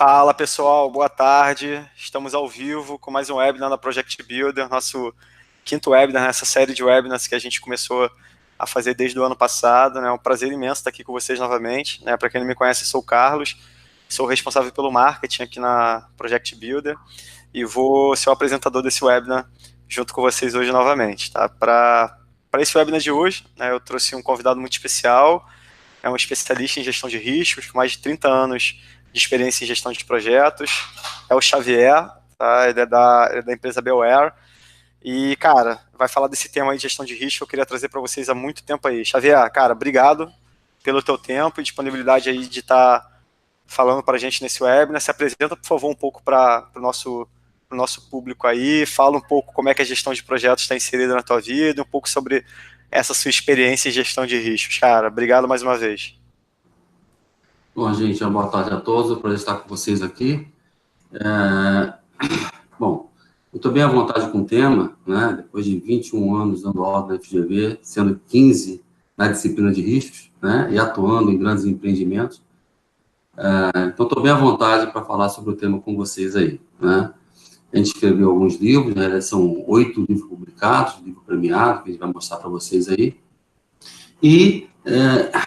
Fala pessoal, boa tarde. Estamos ao vivo com mais um webinar da Project Builder, nosso quinto webinar nessa série de webinars que a gente começou a fazer desde o ano passado. É um prazer imenso estar aqui com vocês novamente. Para quem não me conhece, eu sou o Carlos, sou responsável pelo marketing aqui na Project Builder e vou ser o apresentador desse webinar junto com vocês hoje novamente. Tá? Para esse webinar de hoje, eu trouxe um convidado muito especial, é um especialista em gestão de riscos, com mais de 30 anos de experiência em gestão de projetos, é o Xavier, tá? Ele é da empresa Beware, e, cara, vai falar desse tema aí de gestão de risco que eu queria trazer para vocês há muito tempo aí. Xavier, cara, obrigado pelo teu tempo e disponibilidade aí de estar falando para a gente nesse webinar. Se apresenta, por favor, um pouco para o nosso público aí, fala um pouco como é que a gestão de projetos está inserida na tua vida, um pouco sobre essa sua experiência em gestão de riscos. Cara, obrigado mais uma vez. Bom, gente, boa tarde a todos, é um prazer estar com vocês aqui. Bom, eu estou bem à vontade com o tema, né? Depois de 21 anos dando aula na FGV, sendo 15 na disciplina de riscos, né? E atuando em grandes empreendimentos. Então, estou bem à vontade para falar sobre o tema com vocês aí, né? A gente escreveu alguns livros, né? São 8 livros publicados, livro premiado, que a gente vai mostrar para vocês aí. E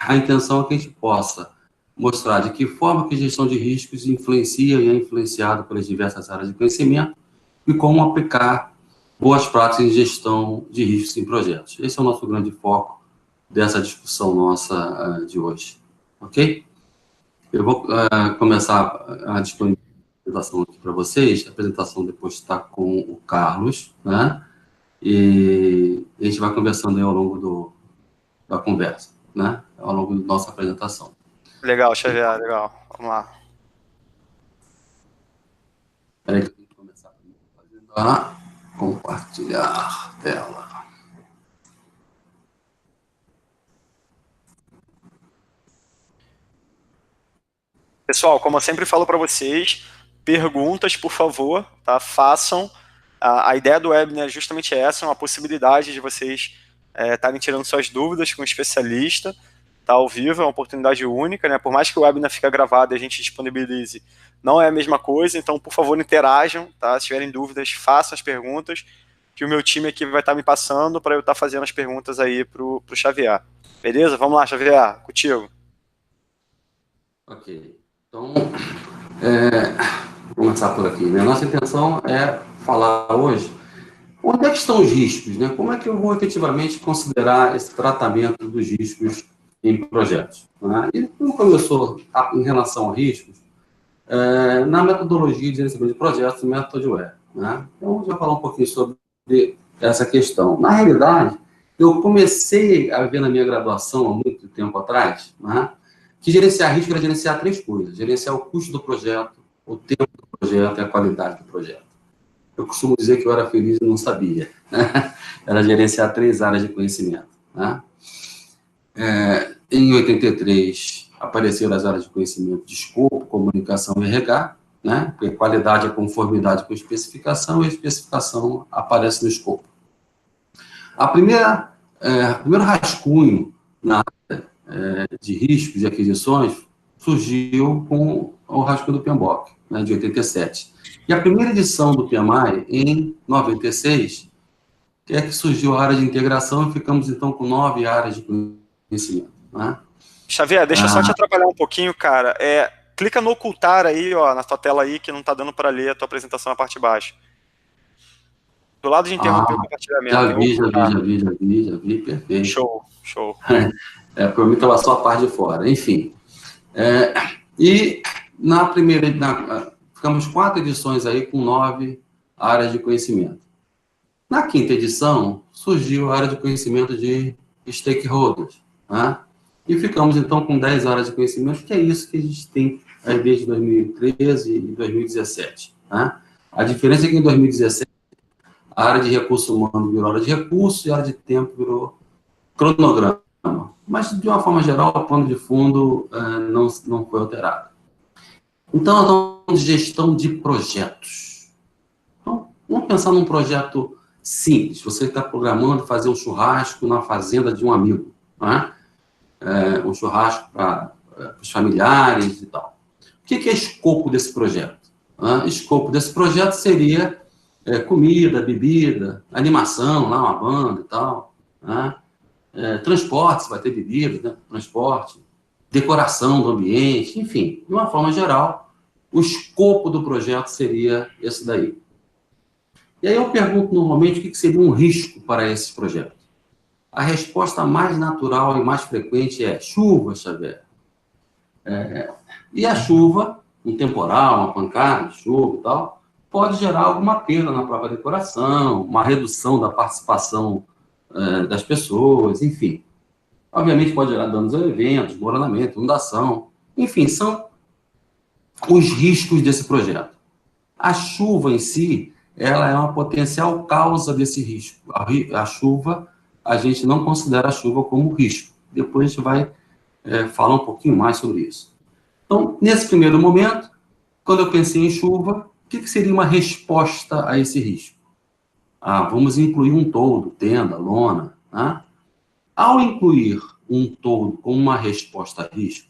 a intenção é que a gente possa mostrar de que forma que a gestão de riscos influencia e é influenciado pelas diversas áreas de conhecimento e como aplicar boas práticas em gestão de riscos em projetos. Esse é o nosso grande foco dessa discussão nossa de hoje, ok? Eu vou começar a disponibilização aqui para vocês. A apresentação depois está com o Carlos, né? E a gente vai conversando aí ao longo da conversa, né? Ao longo da nossa apresentação. Legal, Xavier, legal. Vamos lá. Espera aí que eu tenho que começar a compartilhar tela. Pessoal, como eu sempre falo para vocês, perguntas, por favor, tá? Façam. A ideia do webinar é justamente essa, uma possibilidade de vocês estarem tirando suas dúvidas com um especialista, tá? Ao vivo, é uma oportunidade única, né? Por mais que o webinar fique gravado e a gente disponibilize, não é a mesma coisa, então, por favor, interajam, tá? Se tiverem dúvidas, façam as perguntas, que o meu time aqui vai estar me passando para eu estar fazendo as perguntas aí pro Xavier. Beleza? Vamos lá, Xavier, contigo. Ok. Então, vou começar por aqui, né? Nossa intenção é falar hoje onde é que estão os riscos, né? Como é que eu vou efetivamente considerar esse tratamento dos riscos em projetos, né? E como começou em relação a riscos, na metodologia de gerenciamento de projetos, o método Ware, né? Então, a gente vai falar um pouquinho sobre essa questão. Na realidade, eu comecei a ver na minha graduação, há muito tempo atrás, né, que gerenciar risco era gerenciar 3 coisas: gerenciar o custo do projeto, o tempo do projeto e a qualidade do projeto. Eu costumo dizer que eu era feliz e não sabia, né? Era gerenciar 3 áreas de conhecimento, né? Em 83, apareceram as áreas de conhecimento de escopo, comunicação e RH, né? Porque qualidade é conformidade com a especificação e a especificação aparece no escopo. O primeiro rascunho na área de riscos de aquisições surgiu com o rascunho do PMBOK, né, de 87. E a primeira edição do PMI, em 96, que é que surgiu a área de integração e ficamos, então, com 9 áreas de conhecimento, né? Xavier, deixa eu só te atrapalhar um pouquinho, cara. Clica no ocultar aí, ó, na tua tela aí, que não tá dando para ler a tua apresentação na parte de baixo. Do lado de interromper o compartilhamento. Já vi, perfeito. Show. Para mim estava só a parte de fora, enfim. E na primeira, ficamos 4 edições aí com 9 áreas de conhecimento. Na 5ª edição, surgiu a área de conhecimento de stakeholders, né? E ficamos, então, com 10 áreas de conhecimento, que é isso que a gente tem aí desde 2013 e 2017. Né? A diferença é que em 2017, a área de recurso humano virou área de recurso e a área de tempo virou cronograma. Mas, de uma forma geral, o plano de fundo não foi alterado. Então, nós estamos de gestão de projetos. Então, vamos pensar num projeto simples. Você está programando fazer um churrasco na fazenda de um amigo, né? Um churrasco para os familiares e tal. que é escopo desse projeto? Escopo desse projeto seria comida, bebida, animação, lá uma banda e tal, né? Transporte, se vai ter bebida, né? Transporte, decoração do ambiente, enfim, de uma forma geral, o escopo do projeto seria esse daí. E aí eu pergunto normalmente o que seria um risco para esse projeto. A resposta mais natural e mais frequente é chuva, Xavier. E a chuva, um temporal, uma pancada de chuva e tal, pode gerar alguma perda na própria decoração, uma redução da participação das pessoas, enfim. Obviamente pode gerar danos ao evento, desmoronamento, inundação, enfim, são os riscos desse projeto. A chuva em si, ela é uma potencial causa desse risco. A chuva, a gente não considera a chuva como risco. Depois a gente vai falar um pouquinho mais sobre isso. Então, nesse primeiro momento, quando eu pensei em chuva, o que seria uma resposta a esse risco? Vamos incluir um toldo, tenda, lona. Né? Ao incluir um toldo como uma resposta a risco,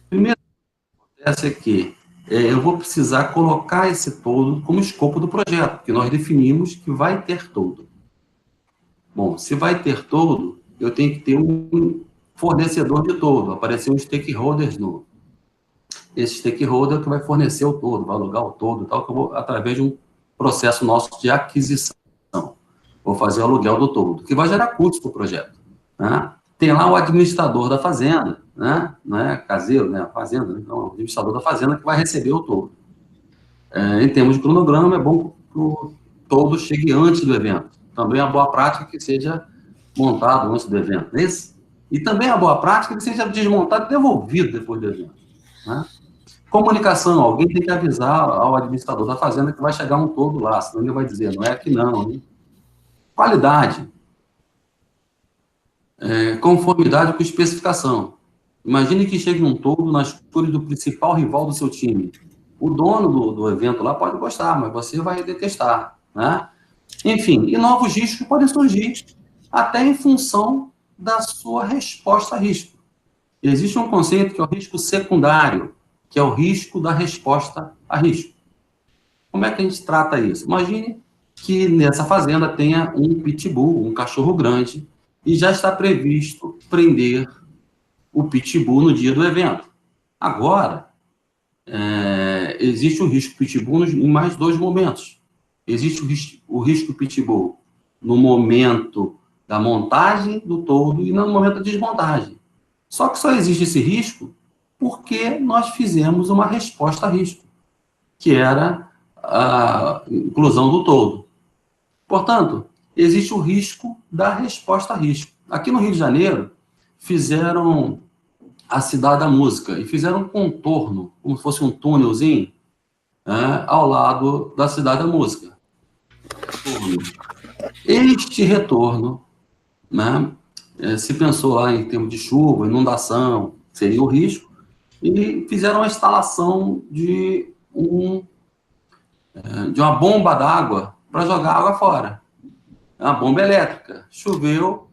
primeiro que acontece é que eu vou precisar colocar esse toldo como escopo do projeto, porque nós definimos que vai ter toldo. Bom, se vai ter toldo, eu tenho que ter um fornecedor de toldo, aparecer um stakeholders novo. Esse stakeholder que vai fornecer o toldo, vai alugar o toldo, tal, que eu vou, através de um processo nosso de aquisição. Vou fazer o aluguel do toldo, que vai gerar custos para o projeto. Né? Tem lá o administrador da fazenda, né? Não é caseiro, né? A fazenda, né? Então, o administrador da fazenda que vai receber o toldo. Em termos de cronograma, é bom que o toldo chegue antes do evento. Também é uma boa prática que seja montado antes do evento, não é isso? E também é uma boa prática que seja desmontado e devolvido depois do evento. Né? Comunicação, alguém tem que avisar ao administrador da fazenda que vai chegar um toldo lá, senão ele vai dizer, não é aqui não. Hein? Qualidade. Conformidade com especificação. Imagine que chegue um toldo nas cores do principal rival do seu time. O dono do evento lá pode gostar, mas você vai detestar. Né? Enfim, e novos riscos podem surgir até em função da sua resposta a risco. Existe um conceito que é o risco secundário, que é o risco da resposta a risco. Como é que a gente trata isso? Imagine que nessa fazenda tenha um pitbull, um cachorro grande, e já está previsto prender o pitbull no dia do evento. Agora, existe o risco pitbull em mais dois momentos. Existe o risco pitbull no momento da montagem do toldo e no momento da desmontagem. Só que só existe esse risco porque nós fizemos uma resposta a risco, que era a inclusão do toldo. Portanto, existe o risco da resposta a risco. Aqui no Rio de Janeiro, fizeram a Cidade da Música e fizeram um contorno, como se fosse um túnelzinho, ao lado da Cidade da Música. Este retorno, né, se pensou lá em termos de chuva, inundação, seria o risco, e fizeram a instalação de uma bomba d'água para jogar água fora. Uma bomba elétrica. Choveu,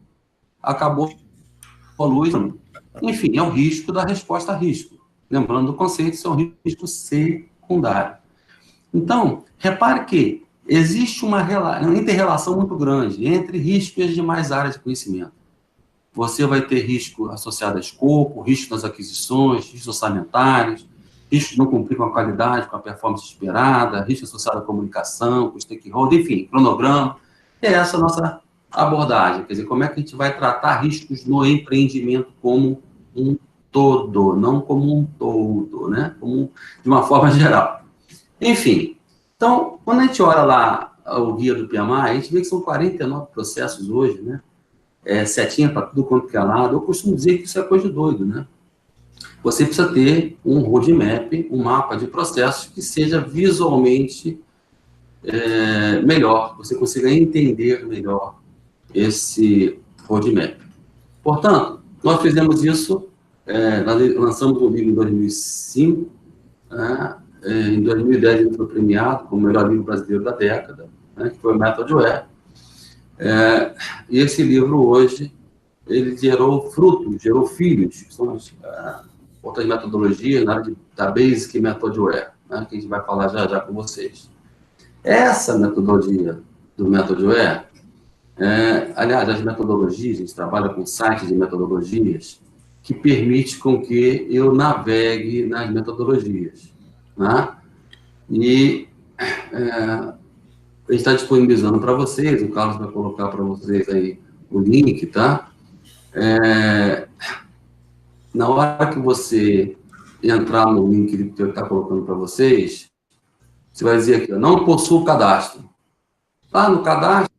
acabou a luz. Enfim, é o risco da resposta a risco. Lembrando do conceito, isso é um risco secundário. Então, repare que existe uma inter-relação muito grande entre risco e as demais áreas de conhecimento. Você vai ter risco associado a escopo, risco nas aquisições, riscos orçamentários, risco de não cumprir com a qualidade, com a performance esperada, risco associado à comunicação, com o stakeholder, enfim, cronograma. É essa a nossa abordagem, quer dizer, como é que a gente vai tratar riscos no empreendimento como um todo, não como um todo, né? De uma forma geral. Enfim, então, quando a gente olha lá o guia do PMI, a gente vê que são 49 processos hoje, né? Setinha para tudo quanto que é lado. Eu costumo dizer que isso é coisa de doido, né? Você precisa ter um roadmap, um mapa de processos que seja visualmente melhor, você consiga entender melhor esse roadmap. Portanto, nós fizemos isso, nós lançamos o livro em 2005, né? Em 2010 ele foi premiado como o melhor livro brasileiro da década, né? Que foi o MethodWare. E esse livro hoje, ele gerou frutos, gerou filhos, que são outras metodologias na área da Basic Methodware, né, que a gente vai falar já com vocês. Essa metodologia do Methodware, aliás, as metodologias, a gente trabalha com sites de metodologias que permite com que eu navegue nas metodologias, né? E a gente está disponibilizando para vocês, o Carlos vai colocar para vocês aí o link, tá? Na hora que você entrar no link que ele está colocando para vocês, você vai dizer aqui, ó, não possuo cadastro. Lá no cadastro,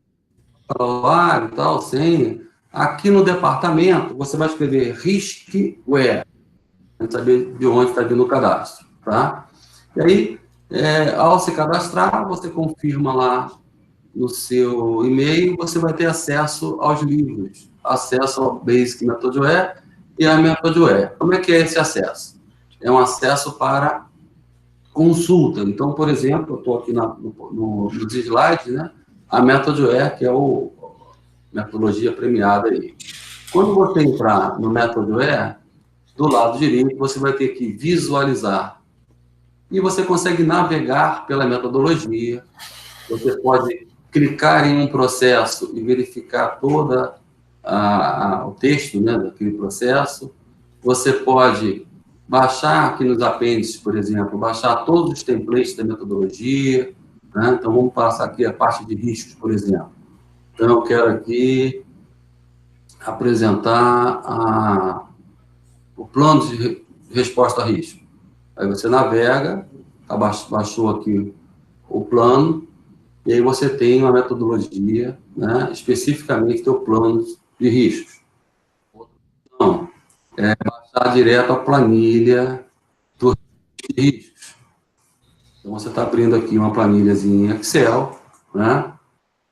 usuário, tal, senha. Aqui no departamento, você vai escrever riskware, para saber de onde está vindo o cadastro, tá? E aí, ao se cadastrar, você confirma lá no seu e-mail, você vai ter acesso aos livros, acesso ao Basic Methodware e a Methodware. Como é que é esse acesso? É um acesso para consulta. Então, por exemplo, eu estou aqui nos slides, né? A Methodware, que é a metodologia premiada aí. Quando você entrar no Methodware, do lado direito, você vai ter que visualizar. E você consegue navegar pela metodologia. Você pode clicar em um processo e verificar todo o texto, né, daquele processo. Você pode baixar aqui nos apêndices, por exemplo, baixar todos os templates da metodologia, né? Então, vamos passar aqui a parte de riscos, por exemplo. Então, eu quero aqui apresentar o plano de resposta a risco. Aí você navega, baixou aqui o plano, e aí você tem uma metodologia, né, especificamente do plano de riscos. Então, baixar direto a planilha do riscos. Então, você está abrindo aqui uma planilhazinha em Excel, né?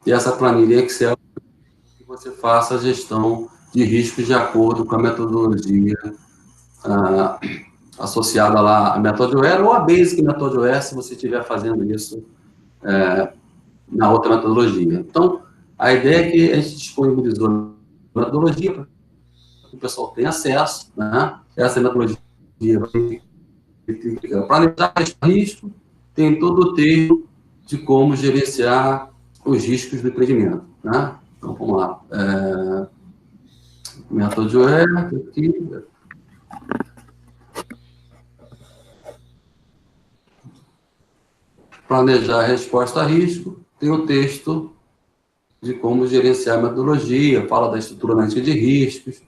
E essa planilha em Excel, você faça a gestão de riscos de acordo com a metodologia associada lá à Methodware ou a Basic Methodware, se você estiver fazendo isso na outra metodologia. Então, a ideia é que a gente disponibilizou a metodologia para que o pessoal tenha acesso, né? Essa metodologia vai planejar risco, tem todo o texto de como gerenciar os riscos do empreendimento, né? Então, vamos lá. Methodware, aqui. Planejar a resposta a risco, tem o texto de como gerenciar a metodologia, fala da estrutura analítica de riscos,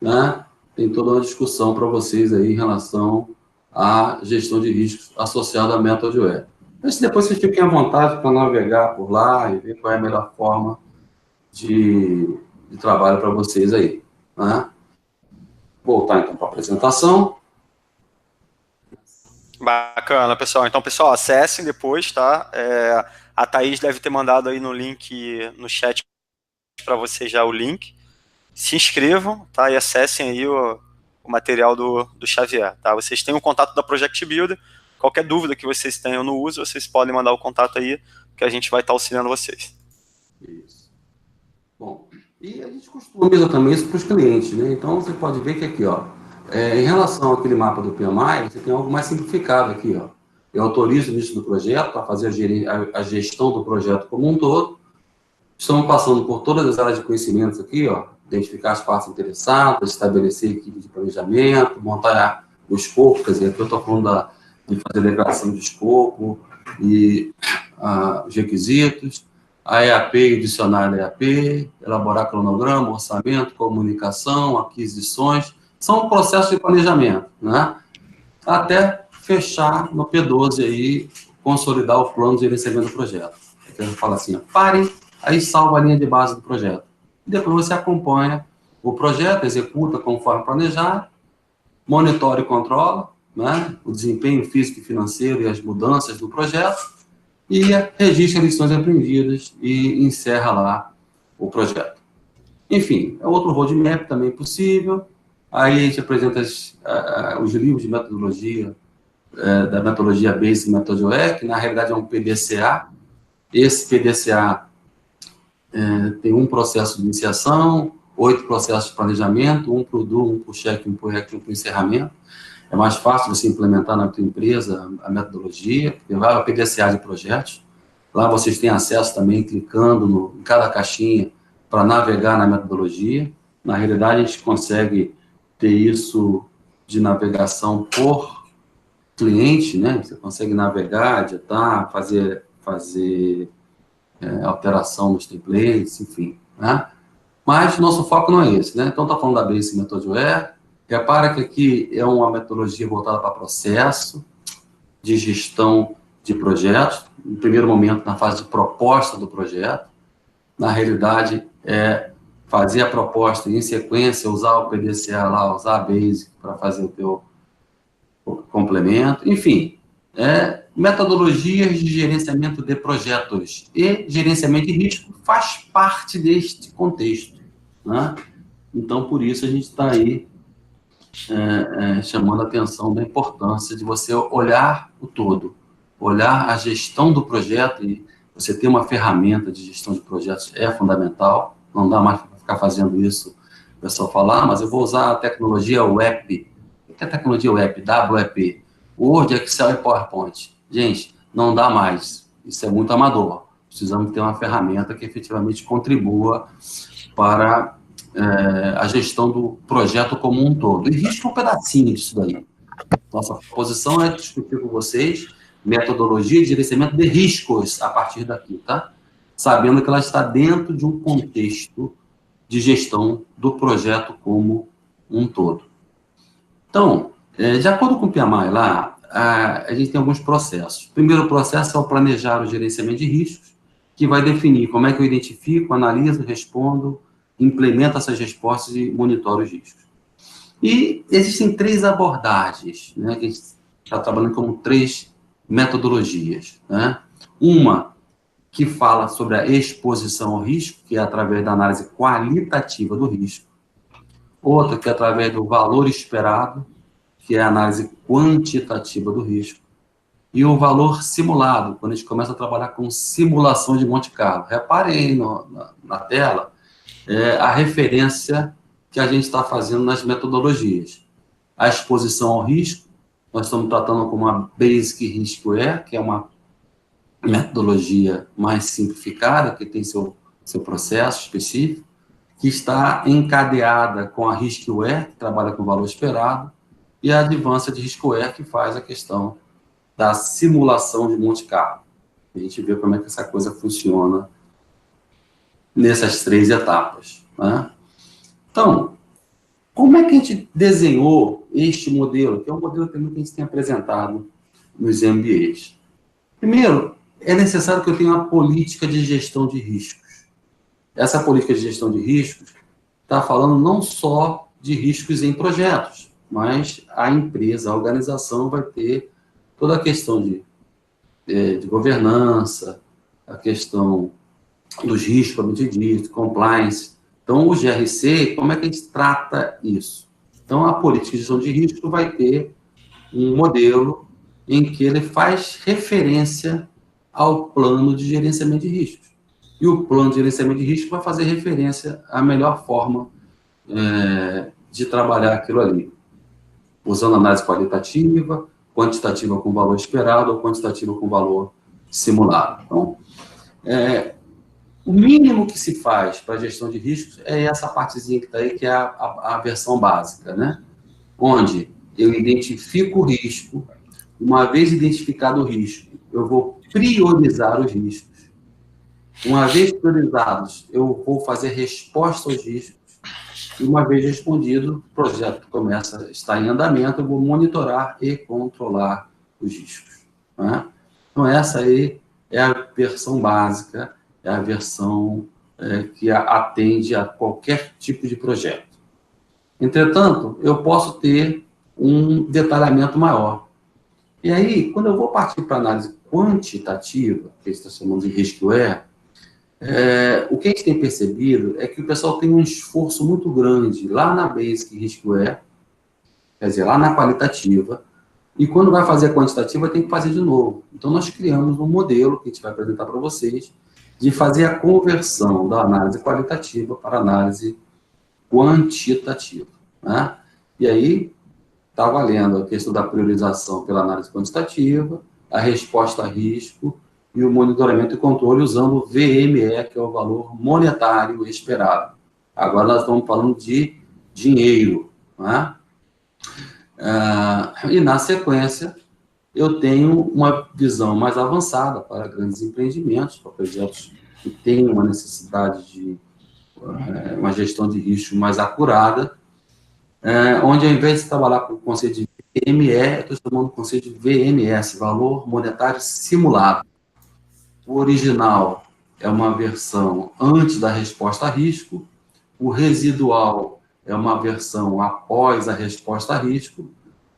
né? Tem toda uma discussão para vocês aí em relação à gestão de riscos associada à Methodware. Mas depois vocês fiquem à vontade para navegar por lá e ver qual é a melhor forma de trabalho para vocês aí, né? Voltar então para a apresentação. Bacana, pessoal. Então, pessoal, acessem depois, tá? A Thaís deve ter mandado aí no link, no chat para vocês já o link. Se inscrevam, tá? E acessem aí o material do Xavier, tá? Vocês têm o contato da Project Builder. Qualquer dúvida que vocês tenham no uso, vocês podem mandar o contato aí, que a gente vai estar auxiliando vocês. Isso. Bom, e a gente customiza também isso para os clientes, né? Então, você pode ver que aqui, ó, em relação àquele mapa do PMI, você tem algo mais simplificado aqui, ó. Eu autorizo o início do projeto para fazer a gestão do projeto como um todo. Estamos passando por todas as áreas de conhecimentos aqui, ó. Identificar as partes interessadas, estabelecer equipe de planejamento, montar o escopo, quer dizer, aqui eu estou falando de fazer declaração de escopo e os requisitos, a EAP e o dicionário da EAP, elaborar cronograma, orçamento, comunicação, aquisições, são processos de planejamento, né? Até fechar no P12 aí, consolidar o plano de gerenciamento do projeto. Então, eu falo assim, ó, parem, aí salva a linha de base do projeto. E depois você acompanha o projeto, executa conforme planejado, monitora e controla, né, o desempenho físico e financeiro e as mudanças do projeto, e registra lições aprendidas e encerra lá o projeto. Enfim, é outro roadmap também possível. Aí a gente apresenta os livros de metodologia, da metodologia Basic Methodware, que na realidade é um PDCA. Esse PDCA tem um processo de iniciação, 8 processos de planejamento, um para o DO, um para o check, um para o REC, um para o encerramento. É mais fácil você implementar na tua empresa a metodologia, porque vai ao PDCA de projetos. Lá vocês têm acesso também, clicando em cada caixinha para navegar na metodologia. Na realidade, a gente consegue ter isso de navegação por cliente, né? Você consegue navegar, editar, fazer alteração nos templates, enfim, né? Mas nosso foco não é esse, né? Então, está falando da Basic Methodware. Repara que aqui é uma metodologia voltada para processo de gestão de projetos. No primeiro momento, na fase de proposta do projeto. Na realidade, é fazer a proposta e, em sequência, usar o PDCA lá, usar a Basic para fazer o teu complemento. Enfim, metodologias de gerenciamento de projetos e gerenciamento de risco faz parte deste contexto, né? Então, por isso, a gente está aí chamando a atenção da importância de você olhar o todo, olhar a gestão do projeto, e você ter uma ferramenta de gestão de projetos é fundamental, não dá mais para ficar fazendo isso, o pessoal falar, mas eu vou usar a tecnologia WEP. O que é a tecnologia WEP? WEP. Word, Excel e PowerPoint. Gente, não dá mais, isso é muito amador, precisamos ter uma ferramenta que efetivamente contribua para a gestão do projeto como um todo. E risco é um pedacinho disso daí. Nossa posição é discutir com vocês metodologia de gerenciamento de riscos a partir daqui, tá? Sabendo que ela está dentro de um contexto de gestão do projeto como um todo. Então, de acordo com o PMI lá, a gente tem alguns processos. O primeiro processo é o planejar o gerenciamento de riscos, que vai definir como é que eu identifico, analiso, respondo, implementa essas respostas e monitora os riscos. E existem 3 abordagens, né, que a gente está trabalhando como 3 metodologias, né? Uma que fala sobre a exposição ao risco, que é através da análise qualitativa do risco. Outra que é através do valor esperado, que é a análise quantitativa do risco. E o valor simulado, quando a gente começa a trabalhar com simulação de Monte Carlo. Reparem aí na tela, a referência que a gente está fazendo nas metodologias. A exposição ao risco, nós estamos tratando como uma Basic Riskware, que é uma metodologia mais simplificada, que tem seu processo específico, que está encadeada com a Riskware, que trabalha com valor esperado, e a Advanced Riskware, que faz a questão da simulação de Monte Carlo. A gente vê como é que essa coisa funciona nessas 3 etapas, né? Então, como é que a gente desenhou este modelo, que é um modelo que a gente tem apresentado nos MBAs? Primeiro, é necessário que eu tenha uma política de gestão de riscos. Essa política de gestão de riscos está falando não só de riscos em projetos, mas a empresa, a organização vai ter toda a questão de governança, a questão dos riscos, como eu disse, compliance. Então, o GRC, como é que a gente trata isso? Então, a política de gestão de risco vai ter um modelo em que ele faz referência ao plano de gerenciamento de riscos. E o plano de gerenciamento de risco vai fazer referência à melhor forma de trabalhar aquilo ali, usando análise qualitativa, quantitativa com valor esperado ou quantitativa com valor simulado. Então, o mínimo que se faz para a gestão de riscos é essa partezinha que está aí, que é a versão básica, né? Onde eu identifico o risco, uma vez identificado o risco, eu vou priorizar os riscos. Uma vez priorizados, eu vou fazer resposta aos riscos. E uma vez respondido, o projeto começa a estar em andamento, eu vou monitorar e controlar os riscos, né? Então, essa aí é a versão básica, é a versão que atende a qualquer tipo de projeto. Entretanto, eu posso ter um detalhamento maior. E aí, quando eu vou partir para a análise quantitativa, que está chamando de Riskware, o que a gente tem percebido é que o pessoal tem um esforço muito grande lá na Basic Riskware, quer dizer, lá na qualitativa, e quando vai fazer a quantitativa tem que fazer de novo. Então, nós criamos um modelo que a gente vai apresentar para vocês, de fazer a conversão da análise qualitativa para a análise quantitativa, né? E aí, está valendo a questão da priorização pela análise quantitativa, a resposta a risco e o monitoramento e controle usando o VME, que é o valor monetário esperado. Agora nós estamos falando de dinheiro, né? E na sequência, eu tenho uma visão mais avançada para grandes empreendimentos, para projetos que têm uma necessidade de uma gestão de risco mais acurada, onde ao invés de trabalhar com o conceito de VME, eu estou chamando o conceito de VMS, Valor Monetário Simulado. O original é uma versão antes da resposta a risco, o residual é uma versão após a resposta a risco,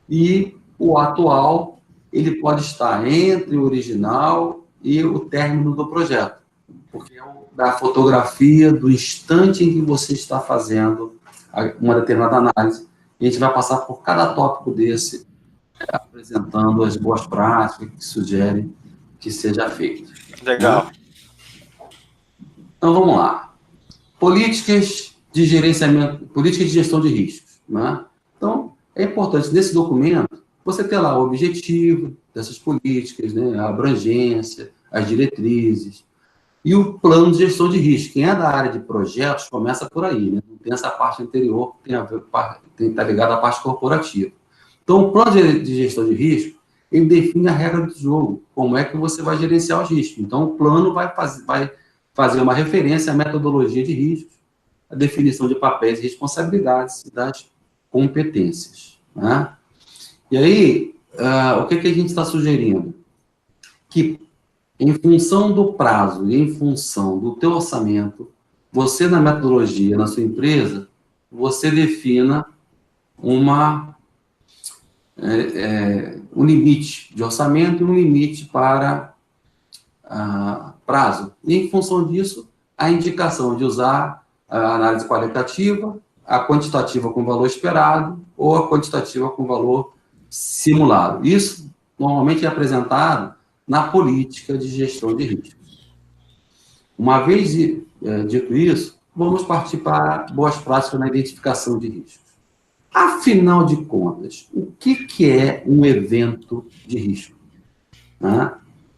e o atual, ele pode estar entre o original e o término do projeto, porque é da fotografia do instante em que você está fazendo uma determinada análise, e a gente vai passar por cada tópico desse, apresentando as boas práticas que sugerem que seja feito. Legal. Né? Então, vamos lá. Políticas de gerenciamento, políticas de gestão de riscos. Né? Então, é importante, nesse documento, você ter lá o objetivo dessas políticas, né? A abrangência, as diretrizes, e o plano de gestão de risco. Quem é da área de projetos começa por aí, né? Não tem essa parte anterior que tem a ver tem que estar ligada à parte corporativa. Então, o plano de gestão de risco, ele define a regra do jogo, como é que você vai gerenciar os riscos. Então, o plano vai fazer uma referência à metodologia de riscos, a definição de papéis e responsabilidades das competências. Né? E aí, o que a gente está sugerindo? Que, em função do prazo e em função do teu orçamento, você, na metodologia, na sua empresa, você defina um limite de orçamento e um limite para prazo. E, em função disso, a indicação de usar a análise qualitativa, a quantitativa com valor esperado ou a quantitativa com valor simulado. Isso, normalmente, é apresentado na política de gestão de riscos. Uma vez dito isso, vamos partir para boas práticas na identificação de riscos. Afinal de contas, o que é um evento de risco? Né?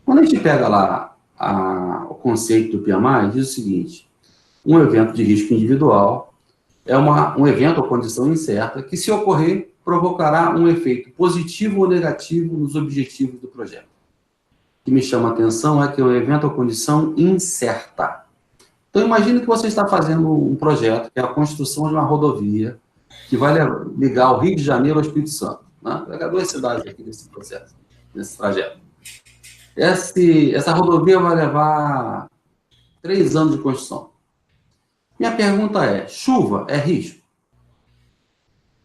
Quando a gente pega lá o conceito do PMI, diz o seguinte: um evento de risco individual é um evento ou condição incerta que, se ocorrer, provocará um efeito positivo ou negativo nos objetivos do projeto. O que me chama a atenção é que é um evento ou condição incerta. Então, imagine que você está fazendo um projeto, que é a construção de uma rodovia, que vai ligar o Rio de Janeiro ao Espírito Santo. Né? Vai ligar 2 cidades aqui nesse processo, nesse trajeto. Essa rodovia vai levar 3 anos de construção. Minha pergunta é: chuva é risco?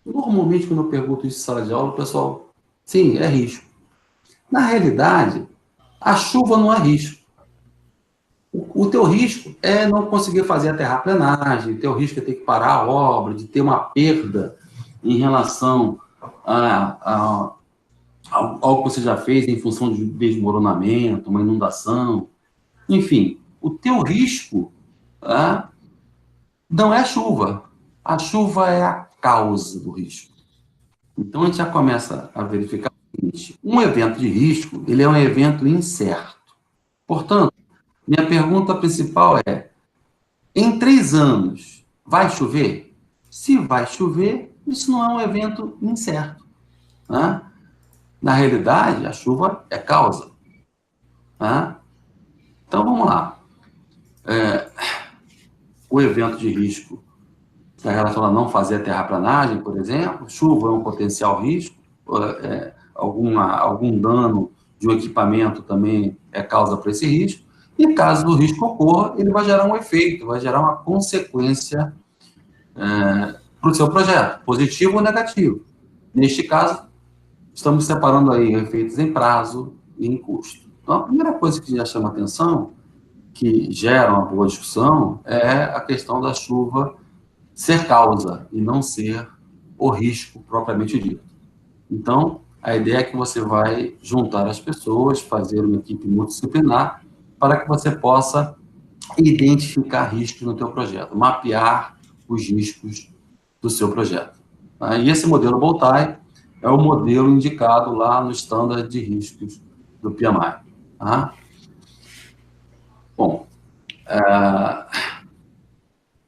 Normalmente, quando eu pergunto isso em sala de aula, o pessoal, sim, é risco. Na realidade, a chuva não é risco. O teu risco é não conseguir fazer a terraplenagem, o teu risco é ter que parar a obra, de ter uma perda em relação ao que você já fez em função de desmoronamento, uma inundação. Enfim, o teu risco não é a chuva. A chuva é a causa do risco. Então, a gente já começa a verificar o seguinte: um evento de risco, ele é um evento incerto. Portanto, minha pergunta principal é: em 3 anos, vai chover? Se vai chover, isso não é um evento incerto. Né? Na realidade, a chuva é causa. Né? Então, vamos lá. O evento de risco está relacionado a não fazer a terraplanagem, por exemplo. Chuva é um potencial risco. Algum dano de um equipamento também é causa para esse risco. E caso o risco ocorra, ele vai gerar um efeito, vai gerar uma consequência para o seu projeto, positivo ou negativo. Neste caso, estamos separando aí efeitos em prazo e em custo. Então, a primeira coisa que já chama atenção, que gera uma boa discussão, é a questão da chuva ser causa e não ser o risco propriamente dito. Então, a ideia é que você vai juntar as pessoas, fazer uma equipe multidisciplinar, para que você possa identificar riscos no teu projeto, mapear os riscos do seu projeto. E esse modelo Boltai, é o modelo indicado lá no Standard de Riscos do PMI. Tá? Bom,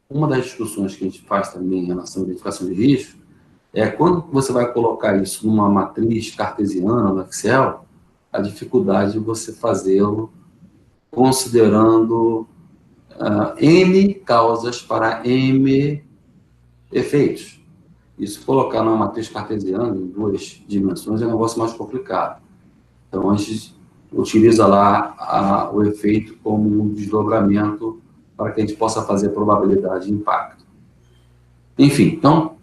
uma das discussões que a gente faz também em relação à identificação de risco é quando você vai colocar isso numa matriz cartesiana no Excel, a dificuldade de você fazê-lo considerando N causas para M efeitos. Isso, colocar numa matriz cartesiana em 2 dimensões é um negócio mais complicado. Então, a gente utiliza lá o efeito como um desdobramento para que a gente possa fazer a probabilidade de impacto. Enfim, então,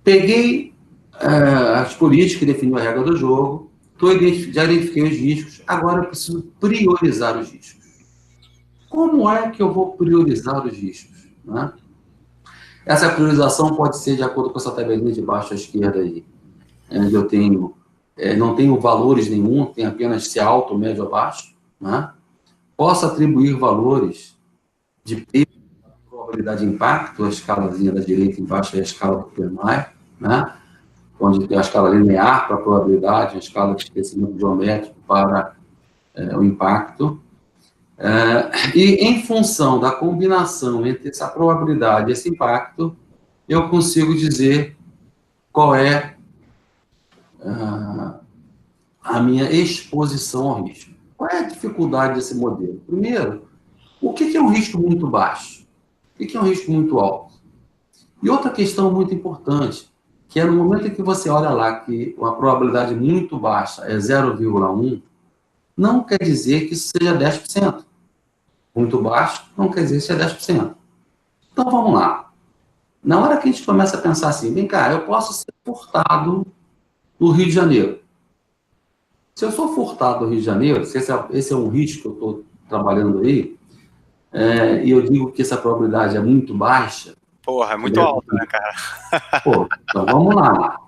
peguei as políticas que definiu a regra do jogo, já identifiquei os riscos, agora eu preciso priorizar os riscos. Como é que eu vou priorizar os riscos? Né? Essa priorização pode ser de acordo com essa tabelinha de baixo à esquerda aí, onde eu tenho, não tenho valores nenhum, tem apenas se alto, médio ou baixo. Né? Posso atribuir valores de peso, probabilidade de impacto, a escalazinha da direita embaixo é a escala do PMI, né? Onde tem a escala linear para a probabilidade, a escala de crescimento geométrico para o impacto. E em função da combinação entre essa probabilidade e esse impacto, eu consigo dizer qual é a minha exposição ao risco. Qual é a dificuldade desse modelo? Primeiro, o que é um risco muito baixo? O que é um risco muito alto? E outra questão muito importante, que é no momento em que você olha lá que uma probabilidade muito baixa é 0,1, não quer dizer que isso seja 10%. Muito baixo não quer dizer que seja 10%. Então, vamos lá. Na hora que a gente começa a pensar assim, vem cá, eu posso ser furtado no Rio de Janeiro. Se eu sou furtado no Rio de Janeiro, se esse é um risco que eu estou trabalhando aí, e eu digo que essa probabilidade é muito baixa... Porra, é muito alto, né, cara? Pô, então vamos lá.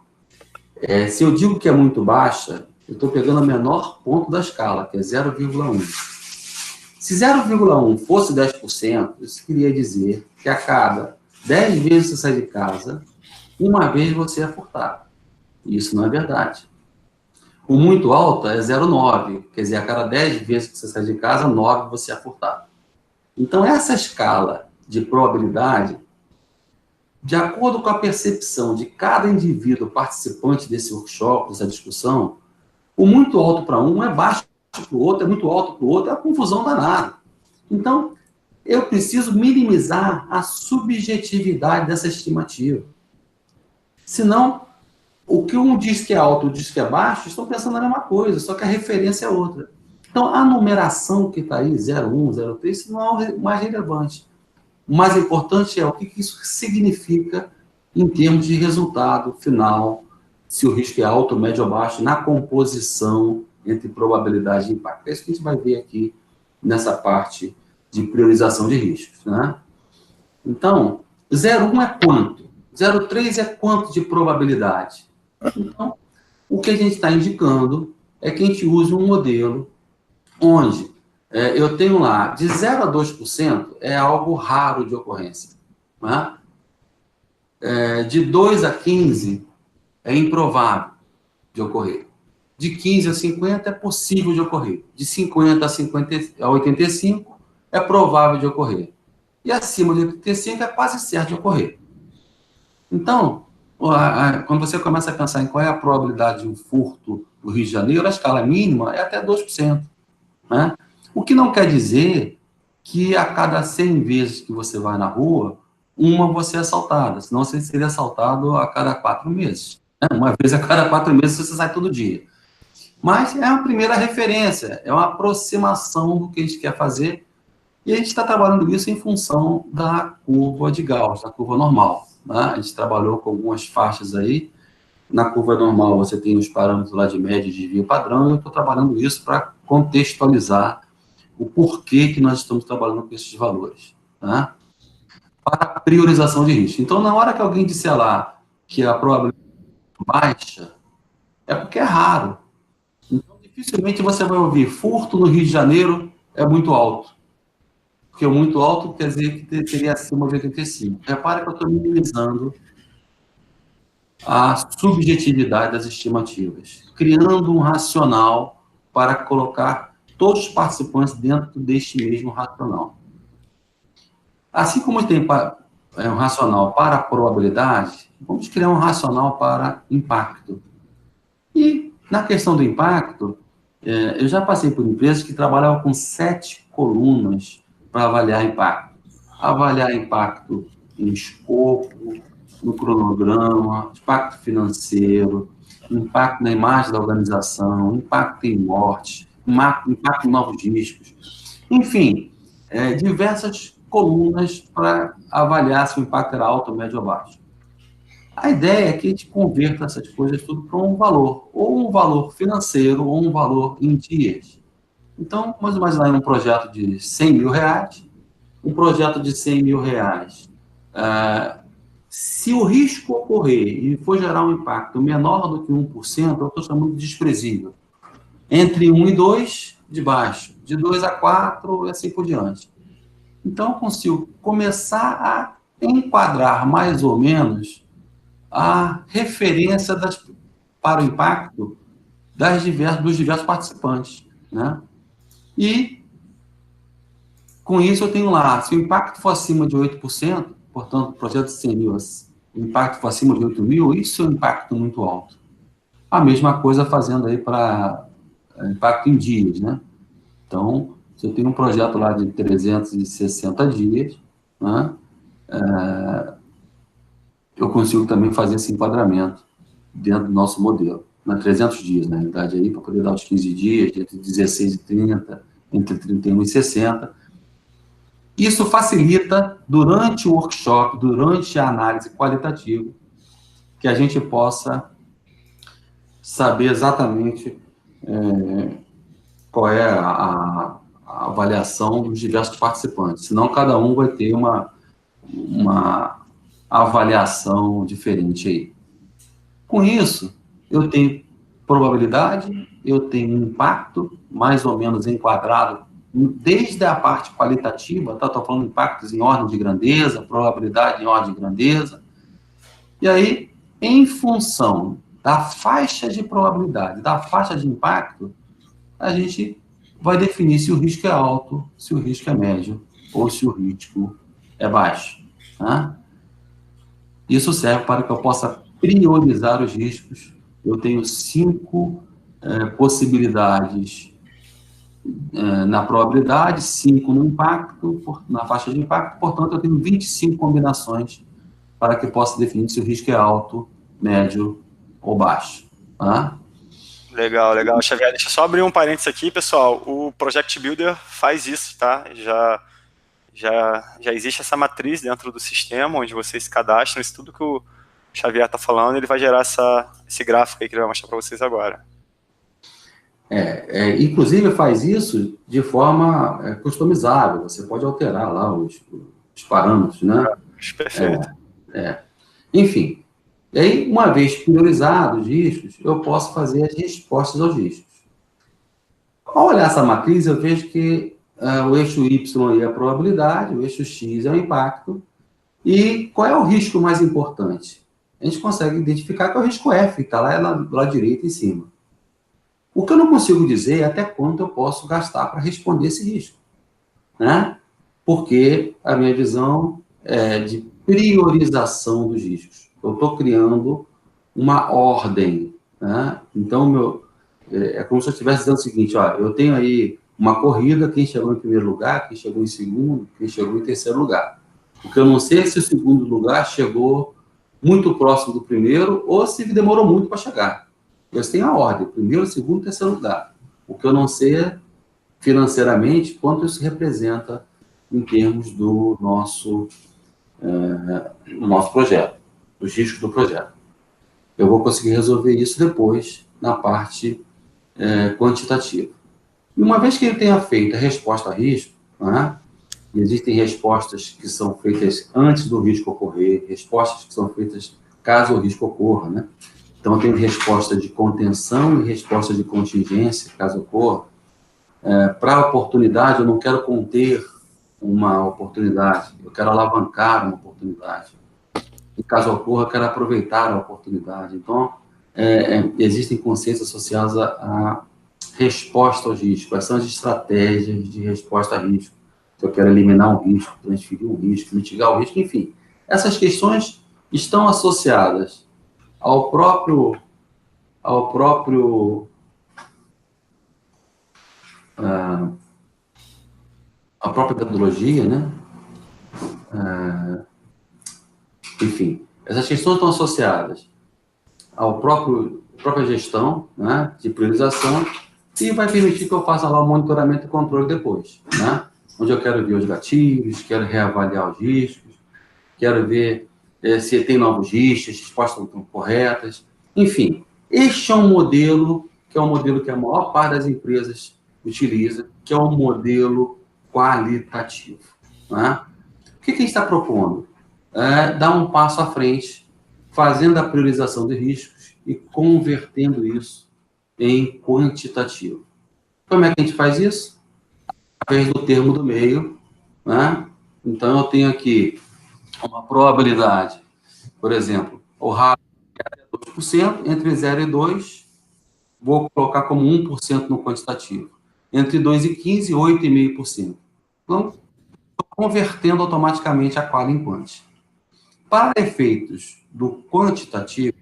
Se eu digo que é muito baixa, eu estou pegando o menor ponto da escala, que é 0,1. Se 0,1 fosse 10%, isso queria dizer que a cada 10 vezes que você sai de casa, uma vez você é furtado. Isso não é verdade. O muito alto é 0,9, quer dizer, a cada 10 vezes que você sai de casa, 9 você é furtado. Então, essa escala de probabilidade, de acordo com a percepção de cada indivíduo participante desse workshop, dessa discussão, o muito alto para um é baixo para o outro, é muito alto para o outro, é uma confusão danada. Então, eu preciso minimizar a subjetividade dessa estimativa. Senão, o que um diz que é alto e o diz que é baixo, estão pensando na mesma coisa, só que a referência é outra. Então, a numeração que está aí, 0,1, 0,3, isso não é o mais relevante. O mais importante é o que isso significa em termos de resultado final, se o risco é alto, médio ou baixo, na composição entre probabilidade e impacto. É isso que a gente vai ver aqui nessa parte de priorização de riscos. Né? Então, 0,1 é quanto? 0,3 é quanto de probabilidade? Então, o que a gente está indicando é que a gente use um modelo onde eu tenho lá de 0 a 2% é algo raro de ocorrência. Né? De 2 a 15 é improvável de ocorrer. De 15 a 50 é possível de ocorrer. De 50 a 85 é provável de ocorrer. E acima de 85 é quase certo de ocorrer. Então, quando você começa a pensar em qual é a probabilidade de um furto no Rio de Janeiro, a escala mínima é até 2%. Né? O que não quer dizer que a cada 100 vezes que você vai na rua, uma você é assaltada, senão você seria assaltado a cada 4 meses. Né? Uma vez a cada 4 meses você sai todo dia. Mas é uma primeira referência, é uma aproximação do que a gente quer fazer, e a gente está trabalhando isso em função da curva de Gauss, da curva normal. Né? A gente trabalhou com algumas faixas aí. Na curva normal você tem os parâmetros lá de média e desvio padrão, e eu estou trabalhando isso para contextualizar o porquê que nós estamos trabalhando com esses valores. Tá? Para priorização de risco. Então, na hora que alguém disser lá que a probabilidade é baixa, é porque é raro. Então, dificilmente você vai ouvir furto no Rio de Janeiro é muito alto. Porque o muito alto quer dizer que teria acima de 85. Repara que eu estou minimizando a subjetividade das estimativas, criando um racional para colocar todos os participantes dentro deste mesmo racional. Assim como tem um racional para a probabilidade, vamos criar um racional para impacto. E, na questão do impacto, eu já passei por empresas que trabalhavam com 7 colunas para avaliar impacto. Avaliar impacto em escopo, no cronograma, impacto financeiro, impacto na imagem da organização, impacto em morte, impacto em novos riscos. Enfim, diversas colunas para avaliar se o impacto era alto, médio ou baixo. A ideia é que a gente converta essas coisas tudo para um valor, ou um valor financeiro, ou um valor em dias. Então, vamos imaginar um projeto de 100 mil reais, um projeto de 100 mil reais. Se o risco ocorrer e for gerar um impacto menor do que 1%, eu estou chamando de desprezível. Entre 1 e 2, de baixo. De 2 a 4, e assim por diante. Então, eu consigo começar a enquadrar mais ou menos a referência para o impacto dos diversos participantes, né? E, com isso, eu tenho lá, se o impacto for acima de 8%, portanto, o projeto de 100 mil, o impacto for acima de 8 mil, isso é um impacto muito alto. A mesma coisa fazendo aí para impacto em dias, né? Então, se eu tenho um projeto lá de 360 dias, né? Eu consigo também fazer esse enquadramento dentro do nosso modelo. 300 dias, na realidade, aí, para poder dar os 15 dias, entre 16 e 30, entre 31 e 60. Isso facilita, durante o workshop, durante a análise qualitativa, que a gente possa saber exatamente qual é a avaliação dos diversos participantes. Senão, cada um vai ter uma avaliação diferente aí. Com isso, eu tenho probabilidade, eu tenho impacto, mais ou menos enquadrado, desde a parte qualitativa, tá? Estou falando de impactos em ordem de grandeza, probabilidade em ordem de grandeza. E aí, em função da faixa de probabilidade, da faixa de impacto, a gente vai definir se o risco é alto, se o risco é médio, ou se o risco é baixo. Tá? Isso serve para que eu possa priorizar os riscos. Eu tenho 5 possibilidades na probabilidade, 5 no impacto, na faixa de impacto, portanto, eu tenho 25 combinações para que eu possa definir se o risco é alto, médio ou baixo. Tá? Legal, legal. Xavier, deixa eu só abrir um parênteses aqui, pessoal. O Project Builder faz isso, tá? Já existe essa matriz dentro do sistema, onde vocês se cadastram. Isso tudo que o Xavier está falando, ele vai gerar esse gráfico aí que ele vai mostrar para vocês agora. Inclusive faz isso de forma customizável. Você pode alterar lá os parâmetros, né? Perfeito. Enfim, e aí, uma vez priorizados os riscos, eu posso fazer as respostas aos riscos. Ao olhar essa matriz, eu vejo que o eixo Y é a probabilidade, o eixo X é o impacto. E qual é o risco mais importante? A gente consegue identificar que é o risco F, que está lá do lado direito em cima. O que eu não consigo dizer é até quanto eu posso gastar para responder esse risco, né? Porque a minha visão é de priorização dos riscos. Eu estou criando uma ordem, né? Então, é como se eu estivesse dizendo o seguinte, ó, eu tenho aí uma corrida, quem chegou em primeiro lugar, quem chegou em segundo, quem chegou em terceiro lugar. Porque eu não sei se o segundo lugar chegou muito próximo do primeiro ou se demorou muito para chegar. Eu tenho a ordem, primeiro, segundo, terceiro lugar. O que eu não sei é, financeiramente, quanto isso representa em termos do nosso projeto, dos riscos do projeto. Eu vou conseguir resolver isso depois, na parte quantitativa. E uma vez que ele tenha feito a resposta a risco, né, e existem respostas que são feitas antes do risco ocorrer, respostas que são feitas caso o risco ocorra, né? Então, eu tenho resposta de contenção e resposta de contingência, caso ocorra. Para a oportunidade, eu não quero conter uma oportunidade, eu quero alavancar uma oportunidade. e caso ocorra, quero aproveitar a oportunidade. Então, existem consciências associadas à resposta aos riscos. Quais são as estratégias de resposta a risco? Se eu quero eliminar um risco, transferir um risco, mitigar o risco, enfim. Essas questões estão associadas ao próprio a própria metodologia, né? Enfim, essas questões estão associadas ao própria gestão, né, de priorização, e vai permitir que eu faça lá o monitoramento e controle depois, né? Onde eu quero ver os gatilhos, quero reavaliar os riscos, quero ver se tem novos riscos, as respostas estão corretas. Enfim, este é um modelo que a maior parte das empresas utiliza, que é um modelo qualitativo, né? O que a gente está propondo? Dar um passo à frente, fazendo a priorização de riscos e convertendo isso em quantitativo. Como é que a gente faz isso? Através do termo do meio, né? Então, eu tenho aqui uma probabilidade, por exemplo, o RAP é 2%, entre 0 e 2, vou colocar como 1% no quantitativo. Entre 2 e 15, 8,5%. Então, estou convertendo automaticamente a qual em quant. Para efeitos do quantitativo,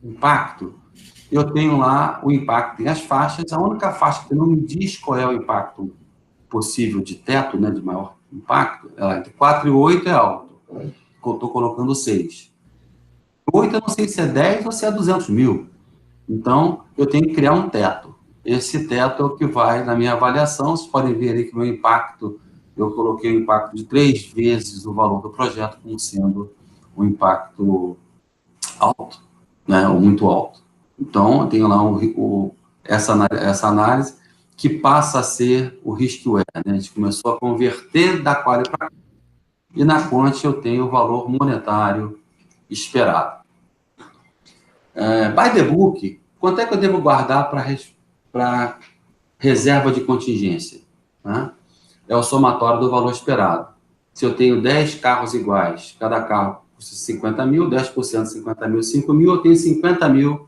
impacto, eu tenho lá o impacto em as faixas. A única faixa que não me diz qual é o impacto possível de teto, né, de maior impacto, entre 4 e 8 é alto. Eu estou colocando 6. 8 eu não sei se é 10 ou se é 200 mil. Então, eu tenho que criar um teto. Esse teto é o que vai na minha avaliação. Vocês podem ver aí que meu impacto, eu coloquei o impacto de 3 vezes o valor do projeto como sendo um impacto alto, né, ou muito alto. Então, eu tenho lá essa análise que passa a ser o risk-aware, né? A gente começou a converter da quali para quant, e na quant eu tenho o valor monetário esperado. By the book, quanto é que eu devo guardar para reserva de contingência? Né? É o somatório do valor esperado. Se eu tenho 10 carros iguais, cada carro custa 50 mil, 10% de 50 mil, 5 mil, eu tenho 50 mil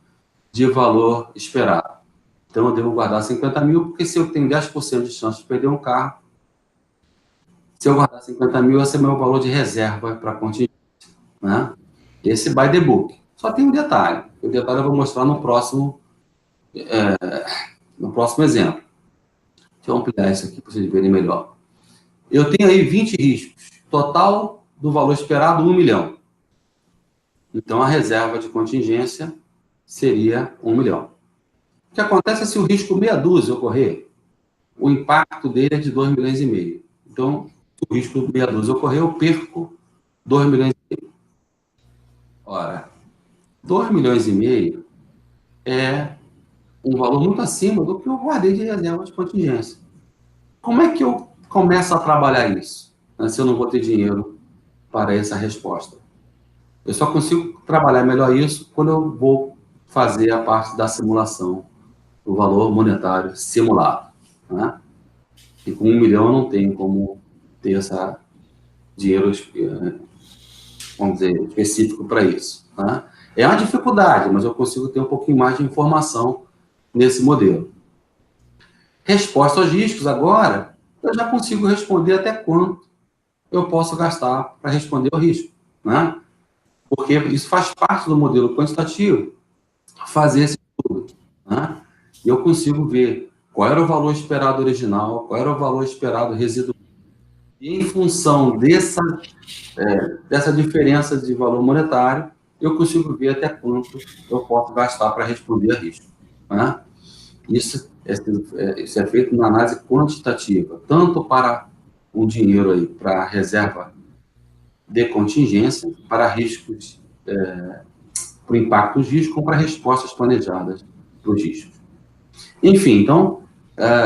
de valor esperado. Então, eu devo guardar 50 mil, porque se eu tenho 10% de chance de perder um carro, se eu guardar 50 mil, esse é o meu valor de reserva para contingência. Né? Esse by the book. Só tem um detalhe. O detalhe eu vou mostrar no próximo exemplo. Deixa eu ampliar isso aqui para vocês verem melhor. Eu tenho aí 20 riscos. Total do valor esperado, 1 milhão. Então, a reserva de contingência seria 1 milhão. O que acontece é se o risco meia dúzia ocorrer, o impacto dele é de 2 milhões e meio. Então, se o risco meia dúzia ocorrer, eu perco 2 milhões e meio. Ora, 2 milhões e meio é um valor muito acima do que eu guardei de reserva de contingência. Como é que eu começo a trabalhar isso, né, se eu não vou ter dinheiro para essa resposta? Eu só consigo trabalhar melhor isso quando eu vou fazer a parte da simulação do valor monetário simulado. Né? E com 1 milhão eu não tenho como ter esse dinheiro, vamos dizer, específico para isso. Né? É uma dificuldade, mas eu consigo ter um pouquinho mais de informação nesse modelo. Resposta aos riscos, agora, eu já consigo responder até quanto eu posso gastar para responder ao risco. Né? Porque isso faz parte do modelo quantitativo, fazer esse estudo. Né? E eu consigo ver qual era o valor esperado original, qual era o valor esperado residual. E em função dessa diferença de valor monetário, eu consigo ver até quanto eu posso gastar para responder a risco. Né? Isso é feito na análise quantitativa, tanto para o dinheiro aí, para reserva de contingência, para riscos, para o impacto dos riscos, como para respostas planejadas para os riscos. Enfim, então,